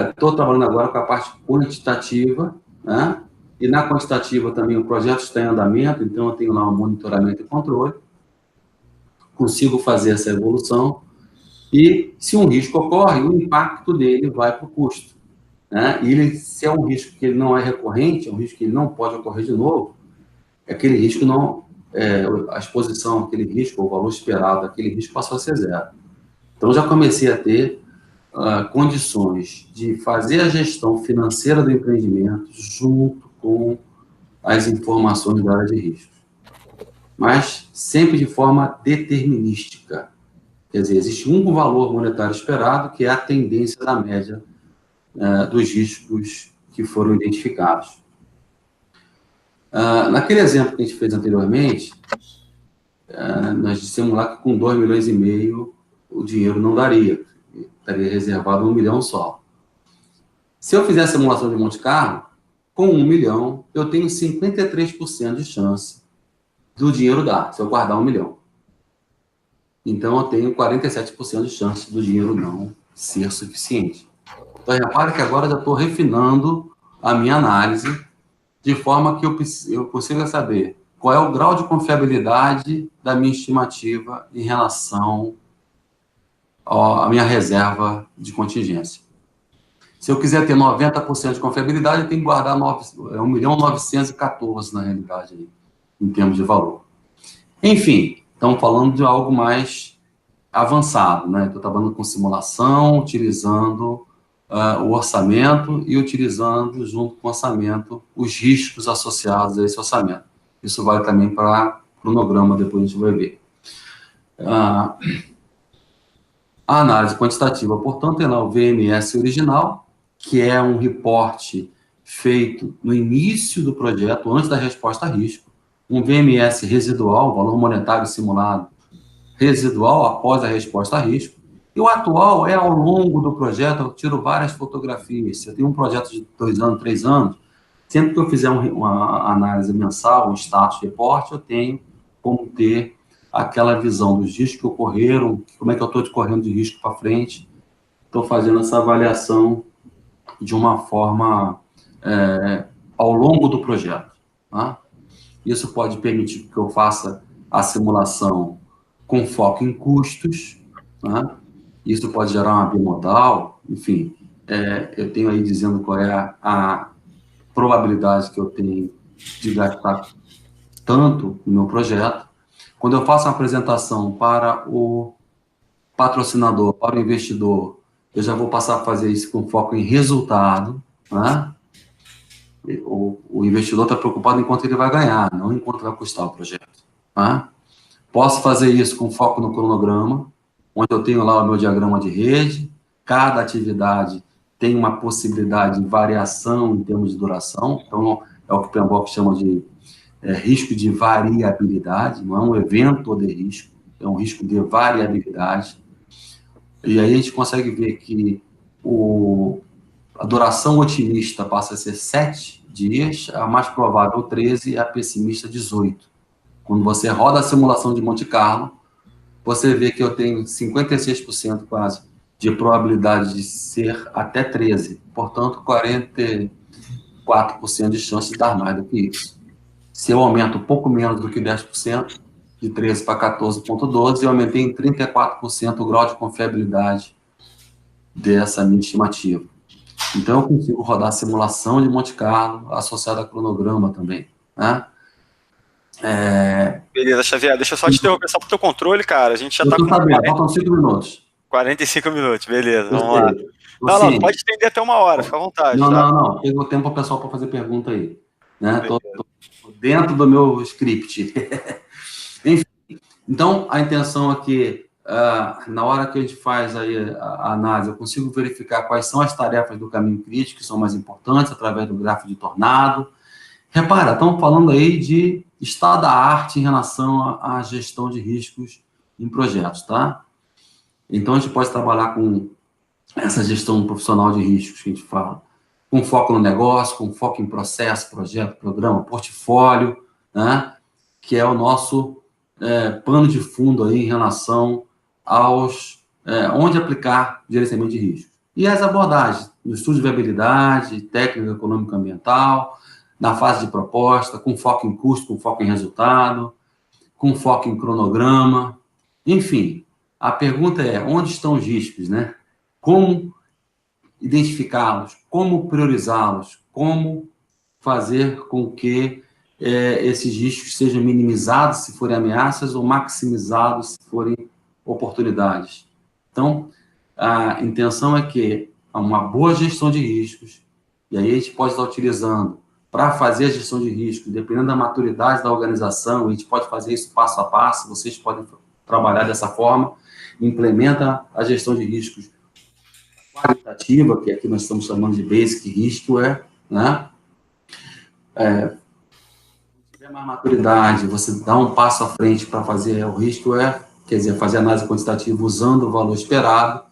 estou trabalhando agora com a parte quantitativa, né? E na quantitativa também o projeto está em andamento, então eu tenho lá um monitoramento e controle, consigo fazer essa evolução, e se um risco ocorre, o impacto dele vai para o custo. Né? E se é um risco que ele não é recorrente, é um risco que ele não pode ocorrer de novo, aquele risco a exposição àquele risco, o valor esperado daquele risco passou a ser zero. Então, já comecei a ter condições de fazer a gestão financeira do empreendimento junto com as informações da área de risco. Mas sempre de forma determinística. Quer dizer, existe um valor monetário esperado, que é a tendência da média dos riscos que foram identificados. Naquele exemplo que a gente fez anteriormente, nós dissemos lá que com 2,5 milhões o dinheiro não daria, estaria reservado 1 milhão só. Se eu fizer a simulação de Monte Carlo, com 1 milhão, eu tenho 53% de chance do dinheiro dar, se eu guardar 1 milhão. Então, eu tenho 47% de chance do dinheiro não ser suficiente. Então, repare que agora eu já estou refinando a minha análise, de forma que eu consiga saber qual é o grau de confiabilidade da minha estimativa em relação à minha reserva de contingência. Se eu quiser ter 90% de confiabilidade, eu tenho que guardar 1.914.000, na realidade, aí, em termos de valor. Enfim, estamos falando de algo mais avançado, né? Estou trabalhando com simulação, utilizando o orçamento e utilizando, junto com o orçamento, os riscos associados a esse orçamento. Isso vale também para cronograma, depois a gente vai ver. A análise quantitativa, portanto, é lá o VMS original, que é um reporte feito no início do projeto, antes da resposta a risco, um VMS residual, valor monetário simulado residual após a resposta a risco, e o atual é ao longo do projeto, eu tiro várias fotografias. Se eu tenho um projeto de 2 anos, 3 anos, sempre que eu fizer uma análise mensal, um status report, eu tenho como ter aquela visão dos riscos que ocorreram, como é que eu estou correndo de risco para frente. Estou fazendo essa avaliação de uma forma ao longo do projeto. Tá? Isso pode permitir que eu faça a simulação com foco em custos, tá? Isso pode gerar uma bimodal, enfim, eu tenho aí dizendo qual é a probabilidade que eu tenho de gastar tanto no meu projeto. Quando eu faço uma apresentação para o patrocinador, para o investidor, eu já vou passar a fazer isso com foco em resultado, né? O investidor está preocupado em quanto ele vai ganhar, não em quanto vai custar o projeto. Tá? Posso fazer isso com foco no cronograma, onde eu tenho lá o meu diagrama de rede, cada atividade tem uma possibilidade de variação em termos de duração, então é o que o PMBOK chama de risco de variabilidade, não é um evento de risco, é um risco de variabilidade. E aí a gente consegue ver que a duração otimista passa a ser 7 dias, a mais provável 13 e a pessimista 18. Quando você roda a simulação de Monte Carlo, você vê que eu tenho 56% quase de probabilidade de ser até 13. Portanto, 44% de chance de dar mais do que isso. Se eu aumento um pouco menos do que 10%, de 13 para 14,12, eu aumentei em 34% o grau de confiabilidade dessa minha estimativa. Então, eu consigo rodar a simulação de Monte Carlo associada a cronograma também, né? Beleza, Xavier, deixa eu só te interromper só para o teu controle, cara. A gente já está com sabendo, faltam 5 minutos. 45 minutos, beleza, vamos lá. Não, pode estender até 1 hora, fica à vontade. Não, pegou tempo para o pessoal para fazer pergunta aí. Né? Tô dentro do meu script. Enfim, então, a intenção aqui, na hora que a gente faz aí a análise, eu consigo verificar quais são as tarefas do caminho crítico que são mais importantes, através do gráfico de tornado. Repara, estamos falando aí de estado da arte em relação à gestão de riscos em projetos, tá? Então, a gente pode trabalhar com essa gestão profissional de riscos que a gente fala, com foco no negócio, com foco em processo, projeto, programa, portfólio, né? Que é o nosso pano de fundo aí em relação aos onde aplicar gerenciamento de riscos. E as abordagens, no estudo de viabilidade, técnica econômica ambiental, na fase de proposta, com foco em custo, com foco em resultado, com foco em cronograma, enfim. A pergunta é, onde estão os riscos, né? Como identificá-los, como priorizá-los, como fazer com que esses riscos sejam minimizados se forem ameaças ou maximizados se forem oportunidades. Então, a intenção é que uma boa gestão de riscos, e aí a gente pode estar utilizando para fazer a gestão de risco, dependendo da maturidade da organização, a gente pode fazer isso passo a passo, vocês podem trabalhar dessa forma, implementa a gestão de riscos qualitativa, que aqui nós estamos chamando de Basic Riskware, né? Se tiver mais maturidade, você dá um passo à frente para fazer o Riskware, quer dizer, fazer análise quantitativa usando o valor esperado,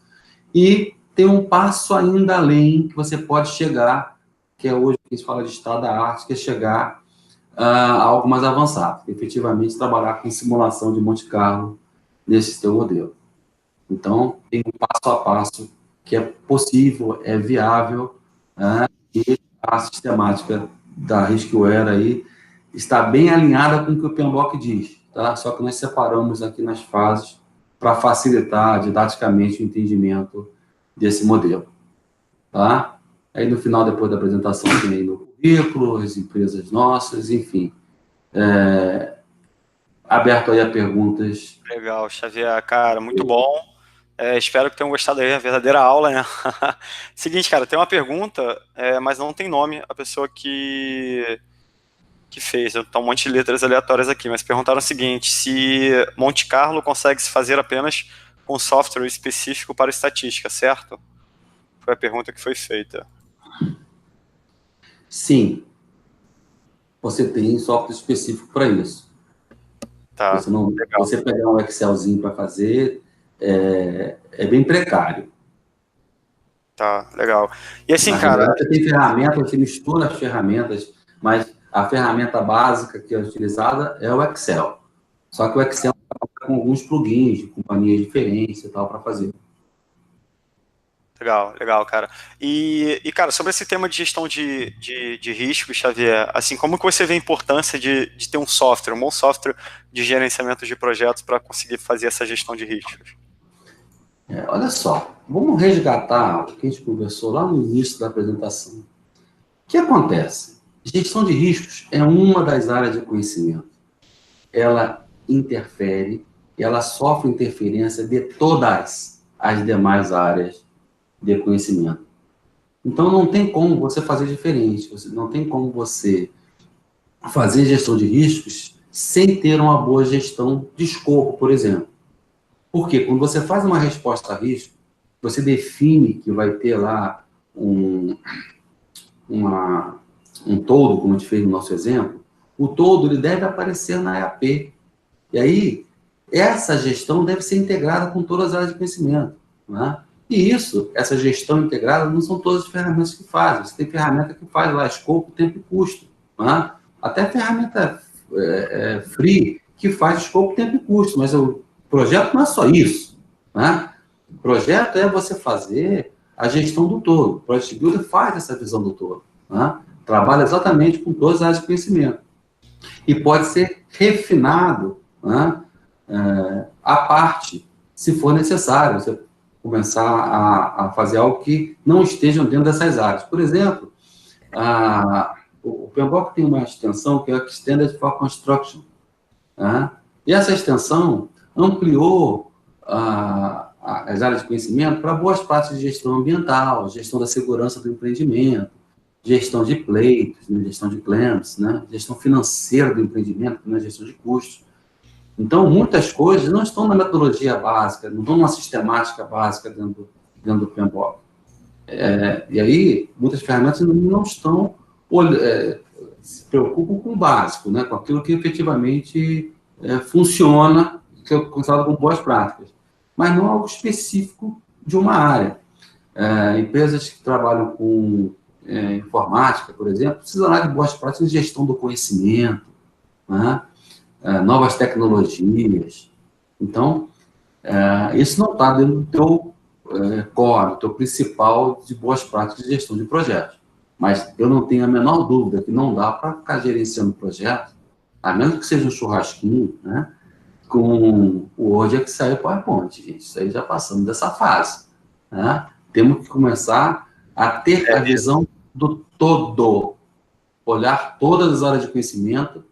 e tem um passo ainda além que você pode chegar, que é hoje que a gente fala de estado da arte, que é chegar a algo mais avançado, efetivamente trabalhar com simulação de Monte Carlo nesse teu modelo. Então, tem um passo a passo que é possível, é viável, né? E a sistemática da Riskware aí está bem alinhada com o que o PMBOK diz, tá? Só que nós separamos aqui nas fases para facilitar didaticamente o entendimento desse modelo, tá? Aí no final, depois da apresentação, tem aí no currículo, as empresas nossas, enfim. Aberto aí a perguntas. Legal, Xavier, cara, muito bom. Espero que tenham gostado aí, a verdadeira aula, né? Seguinte, cara, tem uma pergunta, mas não tem nome, a pessoa que fez, tá um monte de letras aleatórias aqui, mas perguntaram o seguinte, se Monte Carlo consegue se fazer apenas com software específico para estatística, certo? Foi a pergunta que foi feita. Sim, você tem software específico para isso. Tá, você pegar um Excelzinho para fazer é bem precário. Tá, legal. E assim, Na cara... realidade, você tem ferramentas, você mistura as ferramentas, mas a ferramenta básica que é utilizada é o Excel. Só que o Excel tá com alguns plugins de companhias diferentes e tal para fazer. Legal, legal, cara. E, cara, sobre esse tema de gestão de risco, Xavier, assim, como que você vê a importância de ter um software, um bom software de gerenciamento de projetos para conseguir fazer essa gestão de riscos? Olha só, vamos resgatar o que a gente conversou lá no início da apresentação. O que acontece? Gestão de riscos é uma das áreas de conhecimento. Ela interfere, ela sofre interferência de todas as demais áreas de conhecimento. Então, não tem como você fazer diferente, não tem como você fazer gestão de riscos sem ter uma boa gestão de escopo, por exemplo. Porque quando você faz uma resposta a risco, você define que vai ter lá um todo, como a gente fez no nosso exemplo, o todo ele deve aparecer na EAP. E aí, essa gestão deve ser integrada com todas as áreas de conhecimento, né? E essa gestão integrada, não são todas as ferramentas que fazem. Você tem ferramenta que faz lá escopo, tempo e custo, né? Até ferramenta free que faz escopo, tempo e custo, mas o projeto não é só isso, né? O projeto é você fazer a gestão do todo. O Project Builder faz essa visão do todo, né? Trabalha exatamente com todas as áreas de conhecimento. E pode ser refinado, né, à parte, se for necessário. Você começar a fazer algo que não estejam dentro dessas áreas. Por exemplo, o PMBOK tem uma extensão que é o Extended for Construction, né? E essa extensão ampliou as áreas de conhecimento para boas práticas de gestão ambiental, gestão da segurança do empreendimento, gestão de pleitos, né, gestão de claims, né, gestão financeira do empreendimento, né, gestão de custos. Então, muitas coisas não estão na metodologia básica, não estão numa sistemática básica dentro do PMBOK. E aí, muitas ferramentas não estão, se preocupam com o básico, né, com aquilo que efetivamente funciona, que é considerado como boas práticas, mas não algo específico de uma área. Empresas que trabalham com informática, por exemplo, precisam de boas práticas de gestão do conhecimento, né? Novas tecnologias. Então, isso não está dentro do teu core, do teu principal de boas práticas de gestão de projetos. Mas eu não tenho a menor dúvida que não dá para ficar gerenciando projeto, a menos que seja um churrasquinho, né, com o Word, Excel e PowerPoint, gente. Isso aí já passamos dessa fase, né? Temos que começar a ter a visão do todo. olhar todas as áreas de conhecimento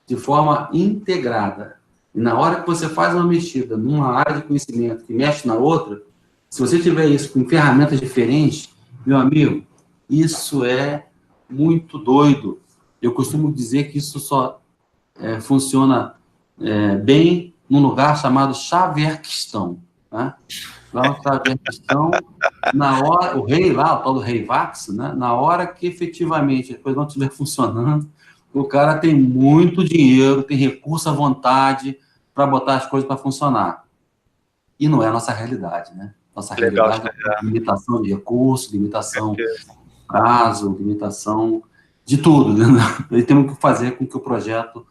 de forma integrada. E na hora que você faz uma mexida numa área de conhecimento que mexe na outra, se você tiver isso com ferramentas diferentes, meu amigo, isso é muito doido. Eu costumo dizer que isso só funciona bem num lugar chamado Xaverquistão, né? Lá no Xaverquistão, na hora, o rei lá, o tal do rei Vax, né? Na hora que efetivamente depois não estiver funcionando, o cara tem muito dinheiro, tem recurso à vontade para botar as coisas para funcionar. E não é a nossa realidade, né? Nossa Legal, realidade é limitação de recursos, limitação de prazo, limitação de tudo, né? E temos que fazer com que o projeto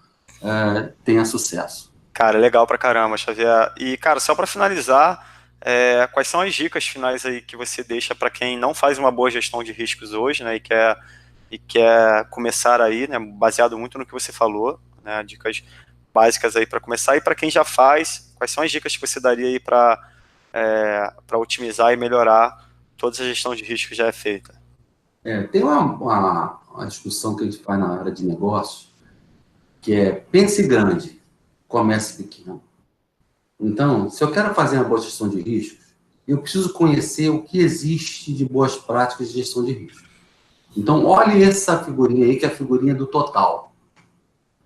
tenha sucesso. Cara, legal pra caramba, Xavier. E, cara, só para finalizar, quais são as dicas finais aí que você deixa para quem não faz uma boa gestão de riscos hoje, né, e quer começar aí, né, baseado muito no que você falou, né, dicas básicas aí para começar, e para quem já faz, quais são as dicas que você daria aí para otimizar e melhorar toda essa gestão de risco que já é feita? Tem uma discussão que a gente faz na área de negócio, que é pense grande, comece pequeno. Então, se eu quero fazer uma boa gestão de riscos, eu preciso conhecer o que existe de boas práticas de gestão de risco. Então, olhe essa figurinha aí, que é a figurinha do total.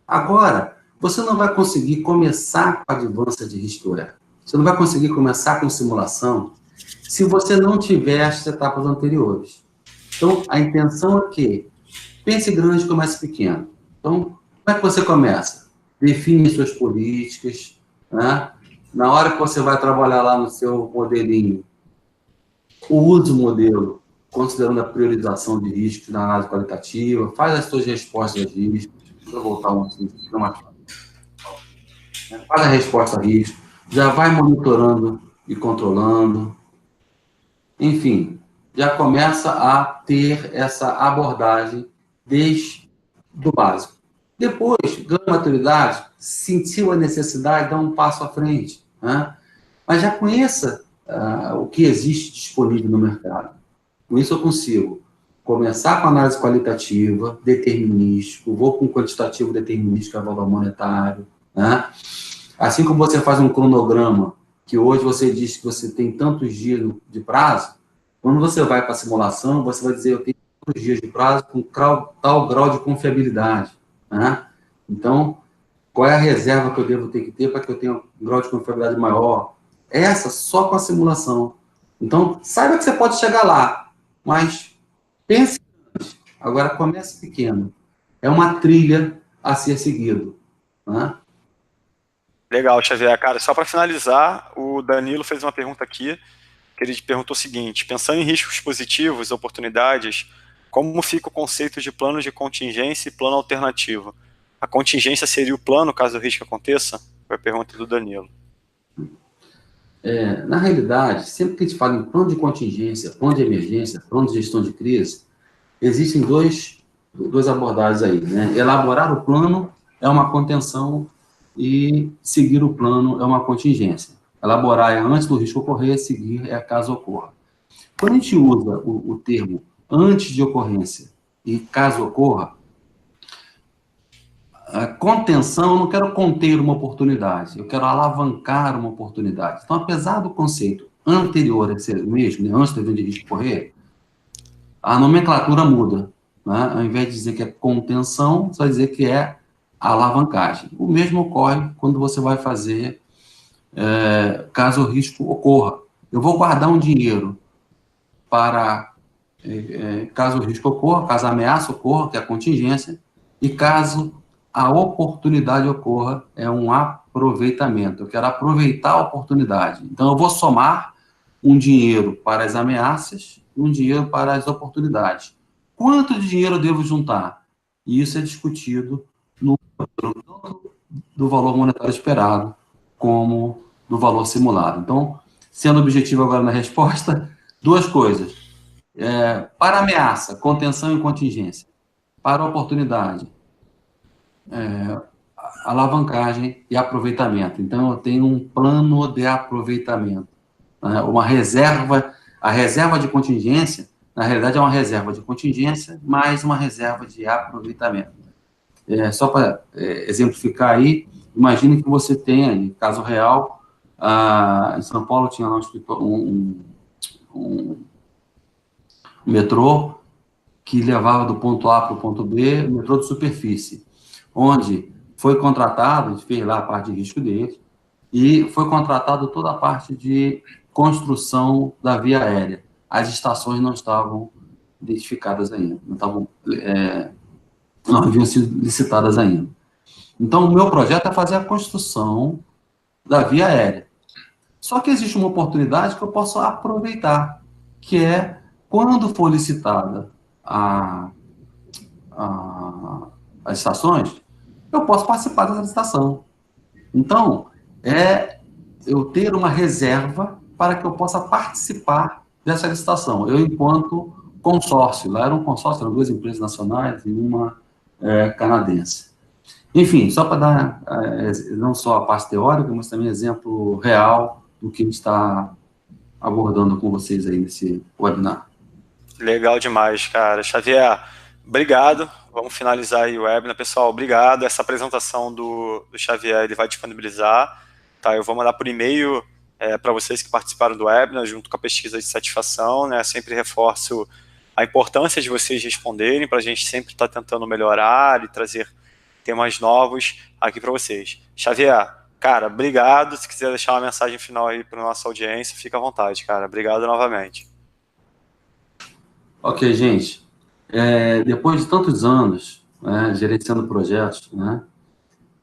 Agora, você não vai conseguir começar com a advância de riscware. Você não vai conseguir começar com simulação se você não tiver as etapas anteriores. Então, a intenção é que pense grande e comece pequeno. Então, como é que você começa? Define suas políticas, né? Na hora que você vai trabalhar lá no seu modelinho, use o modelo considerando a priorização de riscos na análise qualitativa, faz as suas respostas a riscos. Deixa eu voltar um pouquinho mais. Faz a resposta a risco, já vai monitorando e controlando. Enfim, já começa a ter essa abordagem desde o básico. Depois, ganha maturidade, sentiu a necessidade, dá um passo à frente, né? Mas já conheça o que existe disponível no mercado. Com isso eu consigo começar com análise qualitativa, determinístico, vou com quantitativo determinístico, é valor monetário, né? Assim como você faz um cronograma, que hoje você diz que você tem tantos dias de prazo, quando você vai para a simulação, você vai dizer, eu tenho tantos dias de prazo com tal grau de confiabilidade, né? Então, qual é a reserva que eu devo ter que ter para que eu tenha um grau de confiabilidade maior? Essa só com a simulação. Então, saiba que você pode chegar lá, mas pense antes. Agora, comece pequeno. É uma trilha a ser seguido, né? Legal, Xavier. Cara, só para finalizar, o Danilo fez uma pergunta aqui, que ele perguntou o seguinte: pensando em riscos positivos, oportunidades, como fica o conceito de plano de contingência e plano alternativo? A contingência seria o plano caso o risco aconteça? Foi a pergunta do Danilo. Na realidade, sempre que a gente fala em plano de contingência, plano de emergência, plano de gestão de crise, existem duas abordagens aí, né? Elaborar o plano é uma contenção e seguir o plano é uma contingência. Elaborar é antes do risco ocorrer, seguir é caso ocorra. Quando a gente usa o termo antes de ocorrência e caso ocorra, a contenção, eu não quero conter uma oportunidade, eu quero alavancar uma oportunidade. Então, apesar do conceito anterior a ser o mesmo, né, antes do evento de risco ocorrer, a nomenclatura muda, né? Ao invés de dizer que é contenção, você vai dizer que é alavancagem. O mesmo ocorre quando você vai fazer caso o risco ocorra. Eu vou guardar um dinheiro para caso o risco ocorra, caso a ameaça ocorra, que é a contingência, e caso a oportunidade ocorra, é um aproveitamento. Eu quero aproveitar a oportunidade. Então, eu vou somar um dinheiro para as ameaças e um dinheiro para as oportunidades. Quanto de dinheiro eu devo juntar? E isso é discutido no tanto do valor monetário esperado como do valor simulado. Então, sendo objetivo agora na resposta, duas coisas. Para ameaça, contenção e contingência. Para oportunidade, alavancagem e aproveitamento. Então, eu tenho um plano de aproveitamento. Uma reserva, a reserva de contingência Na realidade, é uma reserva de contingência, mais uma reserva de aproveitamento. Só para exemplificar aí, imagine que você tenha, em caso real, em São Paulo tinha lá um metrô que levava do ponto A para o ponto B, metrô de superfície, onde foi contratado, a gente fez lá a parte de risco dele, e foi contratado toda a parte de construção da via aérea. As estações não estavam identificadas ainda, não haviam sido licitadas ainda. Então, o meu projeto é fazer a construção da via aérea. Só que existe uma oportunidade que eu posso aproveitar, que é quando for licitada as estações, eu posso participar dessa licitação. Então, eu ter uma reserva para que eu possa participar dessa licitação. Eu, enquanto consórcio, lá era um consórcio, eram duas empresas nacionais e uma canadense. Enfim, só para dar não só a parte teórica, mas também exemplo real do que a gente está abordando com vocês aí nesse webinar. Legal demais, cara. Xavier, obrigado. Vamos finalizar aí o webinar. Pessoal, obrigado. Essa apresentação do Xavier, ele vai disponibilizar. Tá? Eu vou mandar por e-mail para vocês que participaram do webinar, junto com a pesquisa de satisfação. Né? Sempre reforço a importância de vocês responderem, para a gente sempre estar tentando melhorar e trazer temas novos aqui para vocês. Xavier, cara, obrigado. Se quiser deixar uma mensagem final aí para a nossa audiência, fica à vontade, cara. Obrigado novamente. Ok, gente. Depois de tantos anos, né, gerenciando projetos, né,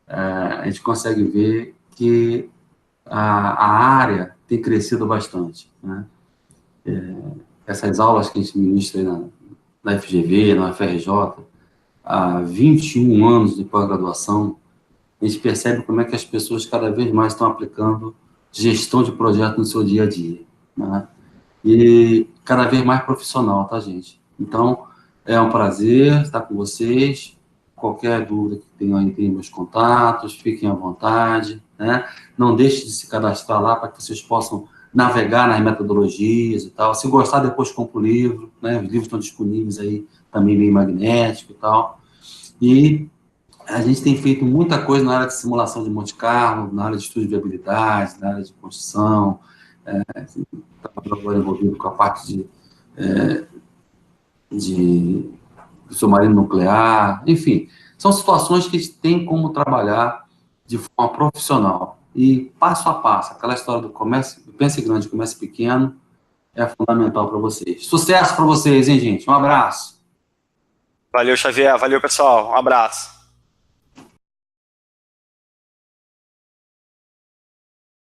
a gente consegue ver que a área tem crescido bastante. Né? Essas aulas que a gente ministra aí na FGV, na UFRJ, há 21 anos de pós-graduação, a gente percebe como é que as pessoas cada vez mais estão aplicando gestão de projeto no seu dia a dia. Né? E cada vez mais profissional, tá, gente? Então, é um prazer estar com vocês. Qualquer dúvida que tenham aí, tem meus contatos, fiquem à vontade, né? Não deixe de se cadastrar lá para que vocês possam navegar nas metodologias e tal. Se gostar, depois compra o livro, né? Os livros estão disponíveis aí, também meio magnético e tal. E a gente tem feito muita coisa na área de simulação de Monte Carlo, na área de estudo de viabilidade, na área de construção, agora envolvido com a parte de submarino nuclear, enfim, são situações que a gente tem como trabalhar de forma profissional e passo a passo, aquela história do comércio, pense grande, comércio pequeno, é fundamental para vocês. Sucesso para vocês, hein, gente? Um abraço. Valeu, Xavier. Valeu, pessoal. Um abraço.